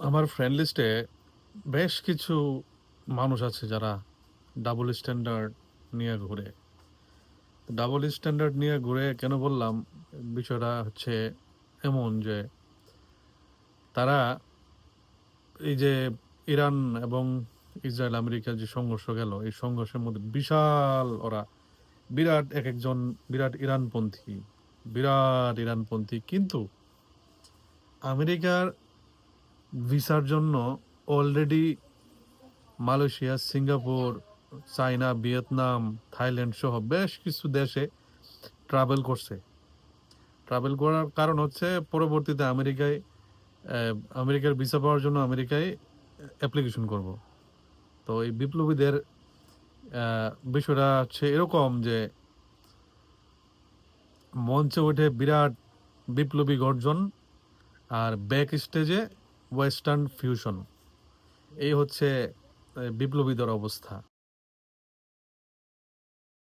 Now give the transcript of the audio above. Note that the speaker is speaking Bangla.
আমার ফ্রেন্ড লিস্টে বেশ কিছু মানুষ আছে যারা ডাবল স্ট্যান্ডার্ড নিয়ে ঘুরে। ডাবল স্ট্যান্ডার্ড নিয়ে ঘুরে কেন বললাম? বিষয়টা হচ্ছে এমন যে তারা এই যে ইরান এবং ইসরায়েল আমেরিকার যে সংঘর্ষ গেল, এই সংঘর্ষের মধ্যে বিশাল ওরা বিরাট এক একজন বিরাট ইরানপন্থী, বিরাট ইরানপন্থী। কিন্তু আমেরিকার ভিসার জন্য already Malaysia, Singapore, China, Vietnam, Thailand সহ বেশ কিছু দেশে ট্রাভেল করছে। ট্রাভেল করার কারণ হচ্ছে পরবর্তীতে আমেরিকার ভিসা পাওয়ার জন্য আমেরিকায় অ্যাপ্লিকেশন করব। তো এই বিপ্লবীদের বিষয়টা হচ্ছে এরকম যে মঞ্চে উঠে বিরাট বিপ্লবী গর্জন, আর ব্যাক স্টেজে ওয়েস্টার্ন ফিউশন। এই হচ্ছে বিপ্লবীদের অবস্থা।